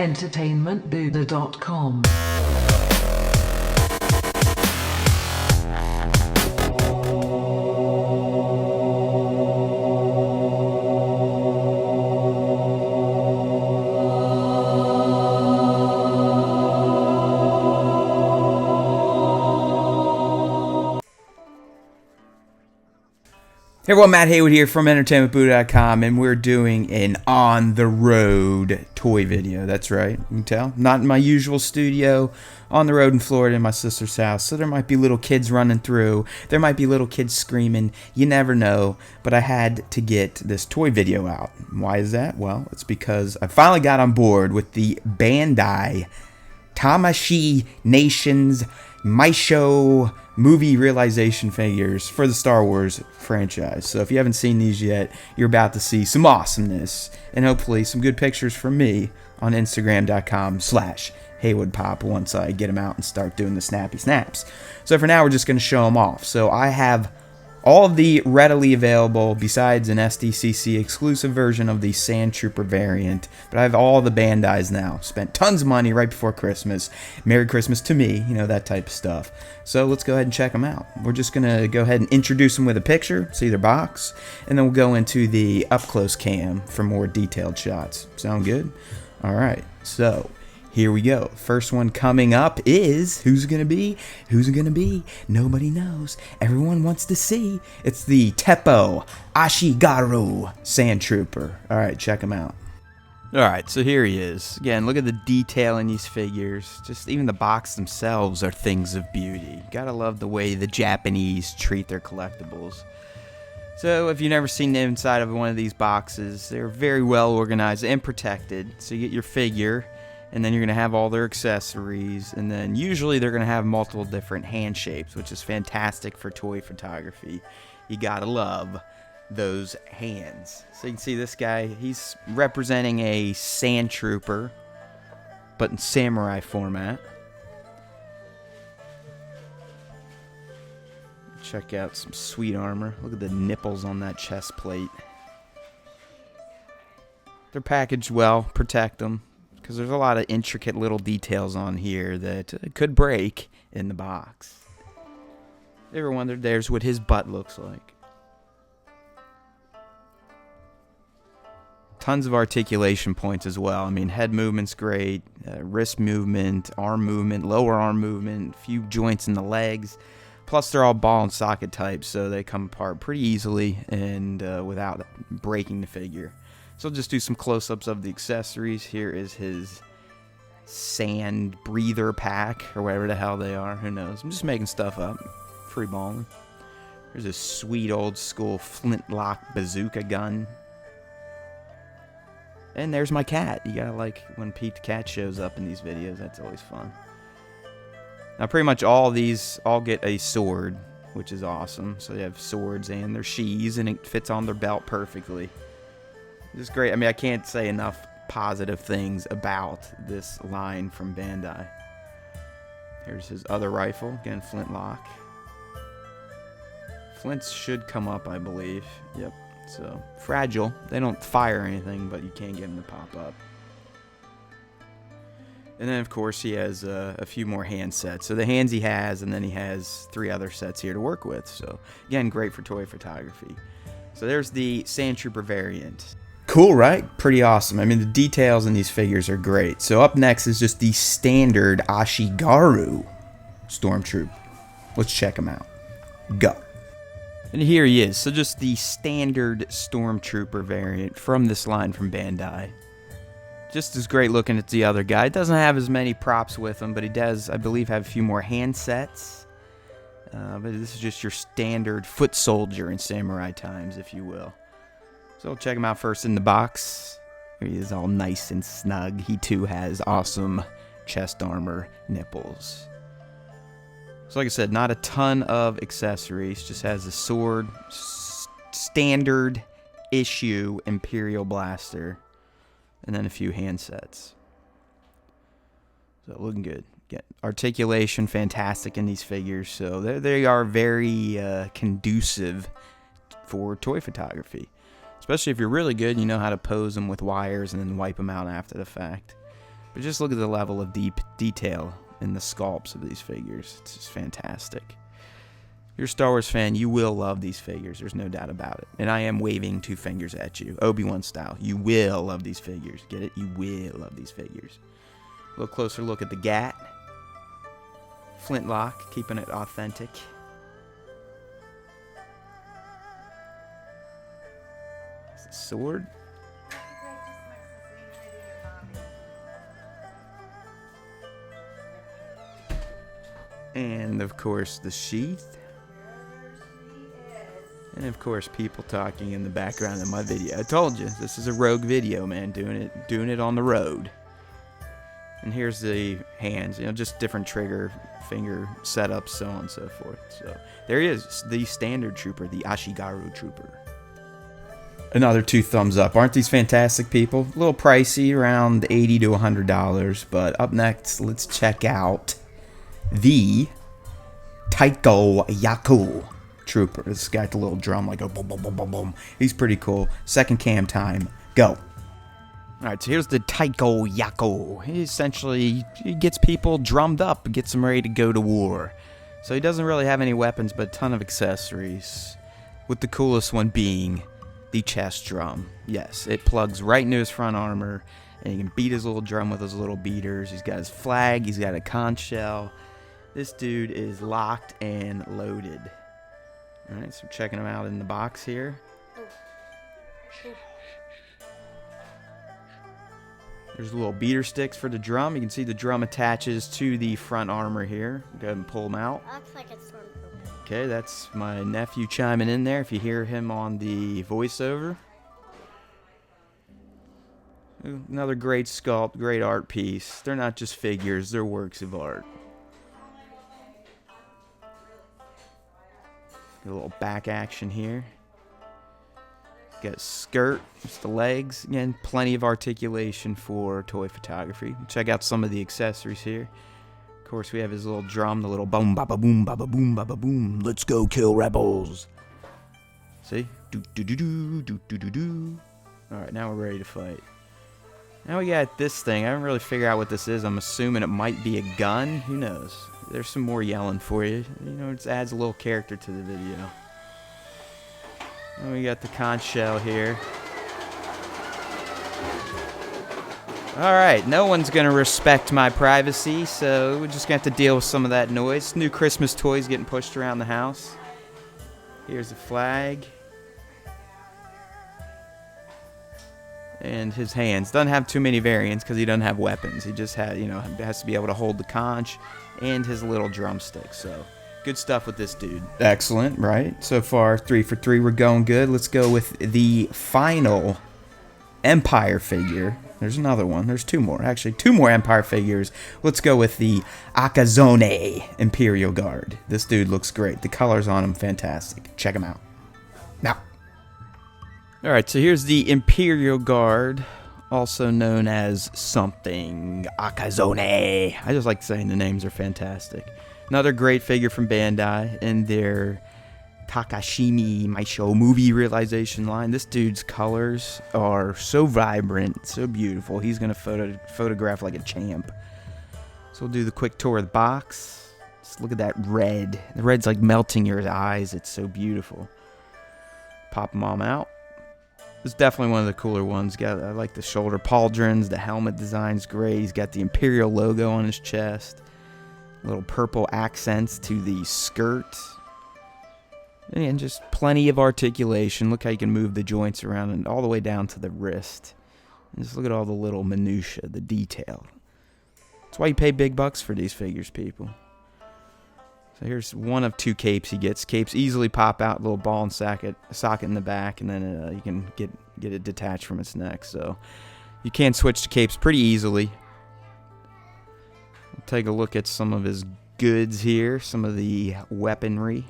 entertainmentbuddha.com. Hey everyone, Matt Heywood here from entertainmentbuddha.com, and we're doing an on-the-road toy video. That's right, you can tell. Not in my usual studio, on the road in Florida in my sister's house. So there might be little kids running through, there might be little kids screaming, you never know. But I had to get this toy video out. Why is that? Well, it's because I finally got on board with the Bandai Tamashii Nations Meisho movie realization figures for the Star Wars franchise. So if you haven't seen these yet, you're about to see some awesomeness and hopefully some good pictures from me on Instagram.com/HeywoodPop once I get them out and start doing the snappy snaps. So for now, we're just going to show them off. So I have all of the readily available, besides an SDCC exclusive version of the Sandtrooper variant. But I have all the Bandais now. Spent tons of money right before Christmas. Merry Christmas to me, you know, that type of stuff. So let's go ahead and check them out. We're just going to go ahead and introduce them with a picture, see their box, and then we'll go into the up-close cam for more detailed shots. Sound good? All right, so here we go. First one coming up is, who's it gonna be? Who's it gonna be? Nobody knows. Everyone wants to see. It's the Teppo Ashigaru Sandtrooper. Alright, check him out. Alright, so here he is. Again, look at the detail in these figures. Just even the box themselves are things of beauty. Gotta love the way the Japanese treat their collectibles. So if you've never seen the inside of one of these boxes, they're very well organized and protected. So you get your figure, and then you're going to have all their accessories, and then usually they're going to have multiple different hand shapes, which is fantastic for toy photography. You got to love those hands. So you can see this guy, he's representing a Sandtrooper, but in samurai format. Check out some sweet armor. Look at the nipples on that chest plate. They're packaged well, protect them, because there's a lot of intricate little details on here that could break in the box. Ever wondered, there's what his butt looks like. Tons of articulation points as well. I mean, head movement's great, wrist movement, arm movement, lower arm movement, a few joints in the legs. Plus, they're all ball and socket types, so they come apart pretty easily and without breaking the figure. So I'll just do some close-ups of the accessories. Here is his sand breather pack, or whatever the hell they are. Who knows? I'm just making stuff up. Free balling. There's a sweet old-school flintlock bazooka gun. And there's my cat. You gotta like when Pete the cat shows up in these videos. That's always fun. Now, pretty much all these all get a sword, which is awesome. So they have swords and their sheaths, and it fits on their belt perfectly. It's great. I mean, I can't say enough positive things about this line from Bandai. Here's his other rifle. Again, flintlock. Flints should come up, I believe. Yep. So, fragile. They don't fire anything, but you can get them to pop up. And then, of course, he has a few more hand sets. So the hands he has, and then he has 3 other sets here to work with. So, again, great for toy photography. So there's the Sandtrooper variant. Cool, right? Pretty awesome. I mean, the details in these figures are great. So up next is just the standard Ashigaru Stormtrooper. Let's check him out. Go. And here he is. So just the standard Stormtrooper variant from this line from Bandai. Just as great looking as the other guy. Doesn't have as many props with him, but he does, I believe, have a few more hand sets. But this is just your standard foot soldier in samurai times, if you will. So we'll check him out first in the box. Here he is, all nice and snug. He too has awesome chest armor nipples. So like I said, not a ton of accessories. Just has a sword, standard issue Imperial blaster, and then a few hand sets. So looking good. Get articulation fantastic in these figures. So they are very conducive for toy photography. Especially if you're really good, you know how to pose them with wires and then wipe them out after the fact. But just look at the level of deep detail in the sculpts of these figures. It's just fantastic. If you're a Star Wars fan, you will love these figures. There's no doubt about it. And I am waving 2 fingers at you, Obi-Wan style. You will love these figures. Get it? You will love these figures. A little closer look at the Gat. Flintlock, keeping it authentic. Sword. And of course the sheath. And of course people talking in the background of my video. I told you, this is a rogue video, man, doing it on the road. And here's the hands, just different trigger, finger setups, so on and so forth. So there he is, the standard trooper, the Ashigaru trooper. Another 2 thumbs up. Aren't these fantastic, people? A little pricey, around $80 to $100. But up next, let's check out the Taiko Yaku trooper. This guy with the little drum, like a boom, boom, boom, boom, boom. He's pretty cool. Second cam time. Go. Alright, so here's the Taiko Yaku. He gets people drummed up, gets them ready to go to war. So he doesn't really have any weapons, but a ton of accessories. With the coolest one being the chest drum. Yes, it plugs right into his front armor, and he can beat his little drum with his little beaters. He's got his flag, he's got a conch shell. This dude is locked and loaded. Alright, so checking him out in the box here. There's little beater sticks for the drum. You can see the drum attaches to the front armor here. Go ahead and pull them out. Looks like it's Stormtrooper. Okay, that's my nephew chiming in there if you hear him on the voiceover. Another great sculpt, great art piece. They're not just figures, they're works of art. Got a little back action here. Got a skirt, just the legs. Again, plenty of articulation for toy photography. Check out some of the accessories here. Of course, we have his little drum, the little boom, baba boom, baba boom, baba boom. Let's go kill rebels. See? Do do do do do do do do. All right, now we're ready to fight. Now we got this thing. I haven't really figured out what this is. I'm assuming it might be a gun. Who knows? There's some more yelling for you. It just adds a little character to the video. And we got the conch shell here. Alright, no one's going to respect my privacy, so we're just going to have to deal with some of that noise. New Christmas toys getting pushed around the house. Here's a flag. And his hands. Doesn't have too many variants because he doesn't have weapons. He just has to be able to hold the conch and his little drumstick. So, good stuff with this dude. Excellent, right? So far, 3 for 3. We're going good. Let's go with the final Empire figure. There's another one. There's 2 more. Actually, 2 more Empire figures. Let's go with the Akazonae Imperial Guard. This dude looks great. The colors on him, fantastic. Check him out. Now. Alright, so here's the Imperial Guard, also known as something. Akazonae. I just like saying the names are fantastic. Another great figure from Bandai in their Takashimi Meisho movie realization line. This dude's colors are so vibrant, so beautiful. He's going to photograph like a champ. So we'll do the quick tour of the box. Just look at that red. The red's like melting your eyes. It's so beautiful. Pop them all out. It's definitely one of the cooler ones. I like the shoulder pauldrons. The helmet design's great. He's got the Imperial logo on his chest. Little purple accents to the skirt. And just plenty of articulation. Look how you can move the joints around and all the way down to the wrist. And just look at all the little minutia, the detail. That's why you pay big bucks for these figures, people. So here's one of 2 capes he gets. Capes easily pop out, little ball and socket in the back, and then you can get it detached from its neck. So you can switch to capes pretty easily. We'll take a look at some of his goods here, some of the weaponry.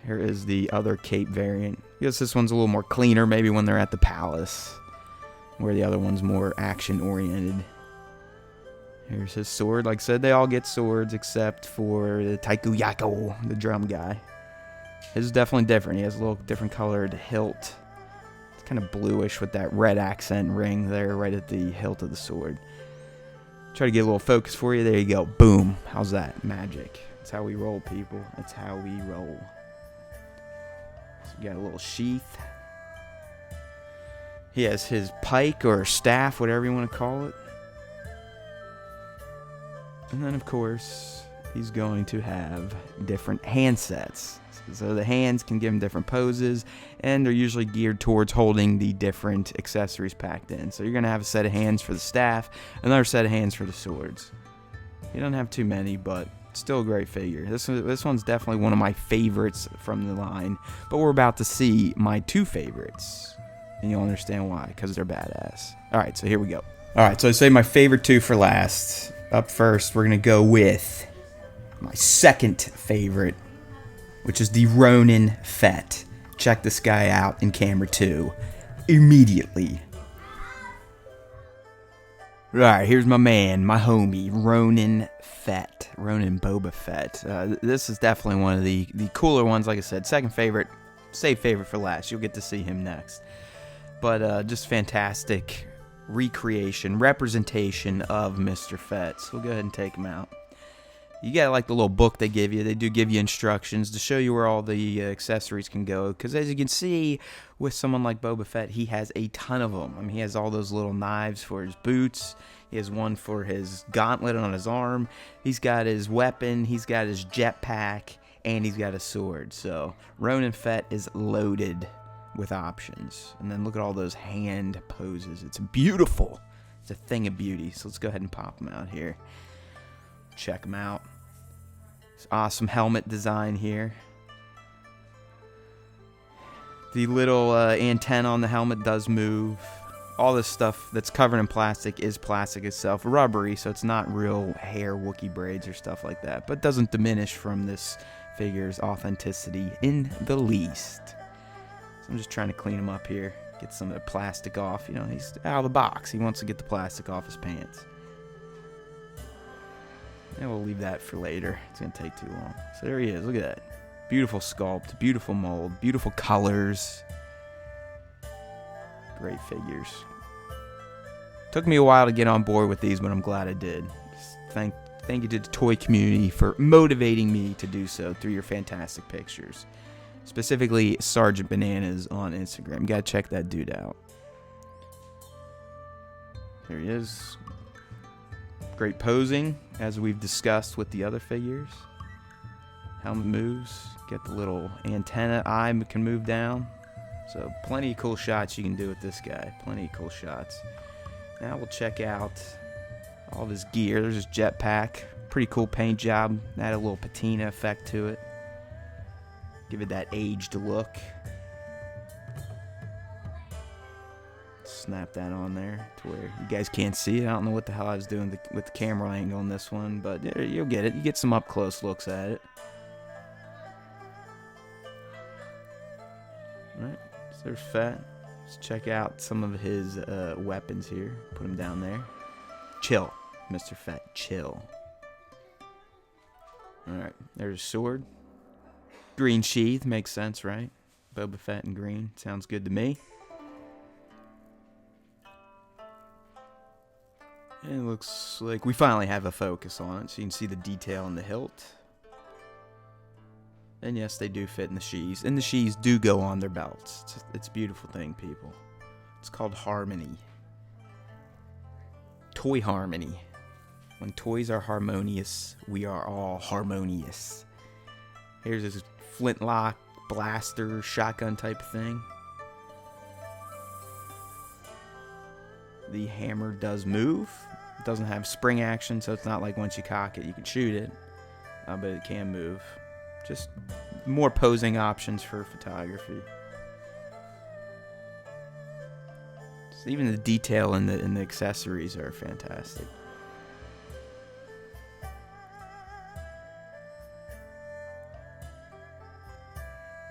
Here is the other cape variant. I guess this one's a little more cleaner, maybe when they're at the palace, where the other one's more action-oriented. Here's his sword. Like I said, they all get swords except for the Taiko Yaku, the drum guy. His is definitely different. He has a little different colored hilt. It's kind of bluish with that red accent ring there right at the hilt of the sword. Try to get a little focus for you. There you go. Boom. How's that? Magic. That's how we roll, people. That's how we roll. So you got a little sheath. He has his pike or staff, whatever you want to call it. And then, of course, he's going to have different hand sets. So the hands can give him different poses, and they're usually geared towards holding the different accessories packed in. So you're going to have a set of hands for the staff, another set of hands for the swords. You don't have too many, but still a great figure. This one's definitely one of my favorites from the line, but we're about to see my two favorites, and you'll understand why, because they're badass. Alright, so here we go. Alright, so I say my favorite two for last. Up first, we're going to go with my second favorite, which is the Ronin Fett. Check this guy out in camera 2 immediately. Alright, here's my man, my homie, Ronin Fett. Ronin Boba Fett. This is definitely one of the cooler ones, like I said. Second favorite, save favorite for last. You'll get to see him next. But just fantastic recreation, representation of Mr. Fett. So we'll go ahead and take him out. You got like the little book they give you. They do give you instructions to show you where all the accessories can go. Because as you can see, with someone like Boba Fett, he has a ton of them. I mean, he has all those little knives for his boots. He has one for his gauntlet on his arm. He's got his weapon. He's got his jetpack. And he's got a sword. So Ronin Fett is loaded with options. And then look at all those hand poses. It's beautiful. It's a thing of beauty. So let's go ahead and pop them out here. Check them out. This awesome helmet design here. The little antenna on the helmet does move. All this stuff that's covered in plastic is plastic itself. Rubbery, so it's not real hair Wookiee braids or stuff like that. But doesn't diminish from this figure's authenticity in the least. So I'm just trying to clean him up here. Get some of the plastic off. You know, he's out of the box. He wants to get the plastic off his pants. And we'll leave that for later. It's going to take too long. So there he is. Look at that. Beautiful sculpt. Beautiful mold. Beautiful colors. Great figures. Took me a while to get on board with these, but I'm glad I did. Thank you to the toy community for motivating me to do so through your fantastic pictures. Specifically, Sergeant Bananas on Instagram. Gotta check that dude out. There he is. Great posing, as we've discussed with the other figures. Helmet moves. Get the little antenna eye can move down. So plenty of cool shots you can do with this guy. Plenty of cool shots. Now we'll check out all of his gear. There's his jetpack. Pretty cool paint job. Add a little patina effect to it. Give it that aged look. Snap that on there to where you guys can't see it. I don't know what the hell I was doing with the camera angle on this one, but you'll get it. You get some up close looks at it. Alright, so there's Fett. Let's check out some of his weapons here. Put them down there. Chill, Mr. Fett. Chill. Alright, there's a sword. Green sheath. Makes sense, right? Boba Fett in green. Sounds good to me. And it looks like we finally have a focus on it, so you can see the detail in the hilt. And yes, they do fit in the sheaths. And the sheaths do go on their belts. It's a beautiful thing, people. It's called harmony. Toy harmony. When toys are harmonious, we are all harmonious. Here's his flintlock, blaster, shotgun type of thing. The hammer does move. It doesn't have spring action, so it's not like once you cock it, you can shoot it. But it can move. Just more posing options for photography. So even the detail in the accessories are fantastic.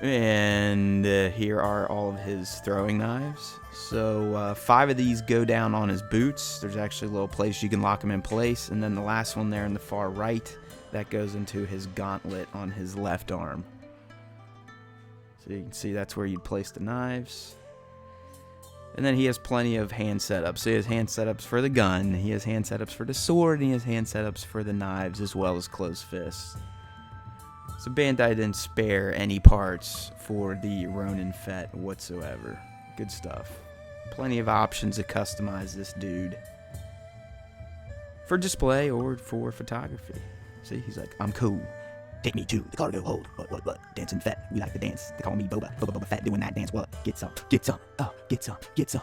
And here are all of his throwing knives. So 5 of these go down on his boots. There's actually a little place you can lock them in place. And then the last one there in the far right, that goes into his gauntlet on his left arm. So you can see that's where you'd place the knives. And then he has plenty of hand setups. So he has hand setups for the gun, he has hand setups for the sword, and he has hand setups for the knives as well as closed fists. So Bandai didn't spare any parts for the Ronin Fett whatsoever. Good stuff. Plenty of options to customize this dude for display or for photography. See, he's like, I'm cool. Take me to the cargo hold. What? Dancing Fett. We like to dance. They call me Boba Fett doing that dance. What? Get some. Get some. Get some. Get some.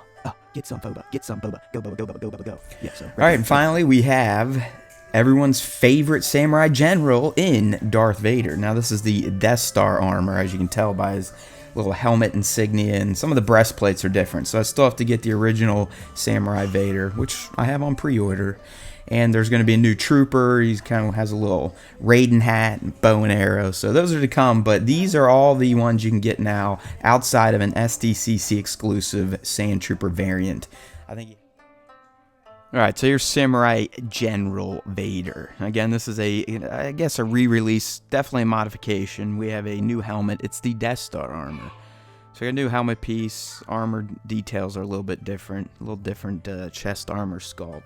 Get some Boba. Get some Boba. Go Boba. Go Boba. Go Boba. Go. Yeah. So. All right, and finally we have everyone's favorite samurai general in Darth Vader. Now this is the Death Star armor, as you can tell by his little helmet insignia, and some of the breastplates are different. So I still have to get the original Samurai Vader, which I have on pre-order. And there's going to be a new trooper. He kind of has a little Raiden hat and bow and arrow. So those are to come. But these are all the ones you can get now outside of an SDCC exclusive Sandtrooper variant. I think. Alright, so here's Samurai General Vader. Again, this is I guess a re-release, definitely a modification. We have a new helmet. It's the Death Star armor. So we got a new helmet piece. Armor details are a little bit different. A little different chest armor sculpt.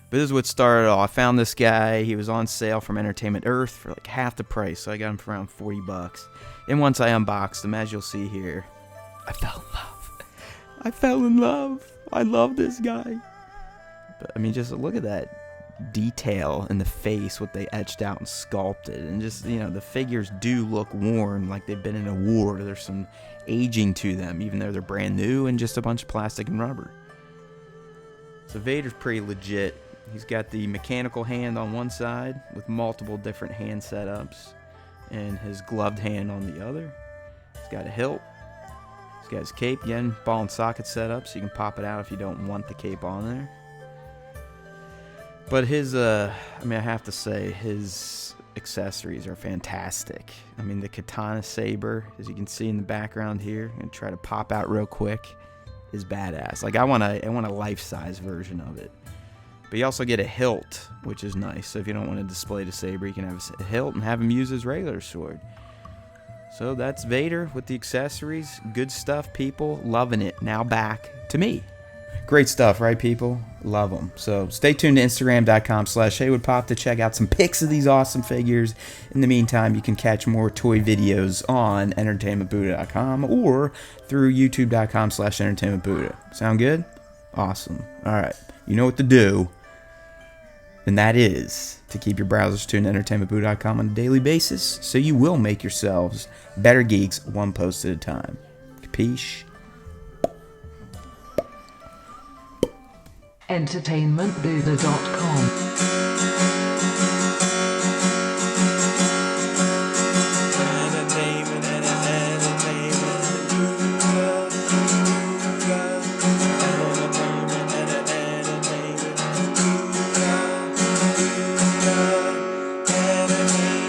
But this is what started it all. I found this guy. He was on sale from Entertainment Earth for like half the price. So I got him for around $40. And once I unboxed him, as you'll see here, I fell in love. I fell in love. I love this guy. But, I mean, just look at that detail in the face, what they etched out and sculpted. And just, you know, the figures do look worn, like they've been in a war. There's some aging to them, even though they're brand new and just a bunch of plastic and rubber. So Vader's pretty legit. He's got the mechanical hand on one side with multiple different hand setups and his gloved hand on the other. He's got a hilt. He's got his cape. Again, ball and socket setup, so you can pop it out if you don't want the cape on there. But his, I have to say, his accessories are fantastic. I mean, the katana saber, as you can see in the background here, I'm going to try to pop out real quick, is badass. Like, I want a life-size version of it. But you also get a hilt, which is nice. So if you don't want to display the saber, you can have a hilt and have him use his regular sword. So that's Vader with the accessories. Good stuff, people. Loving it. Now back to me. Great stuff, right, people? Love them. So stay tuned to Instagram.com/HeywoodPop to check out some pics of these awesome figures. In the meantime, you can catch more toy videos on EntertainmentBuddha.com or through YouTube.com/EntertainmentBuddha. Sound good? Awesome. All right. You know what to do. And that is to keep your browsers tuned to EntertainmentBuddha.com on a daily basis, so you will make yourselves better geeks one post at a time. Capiche? EntertainmentBuddha.com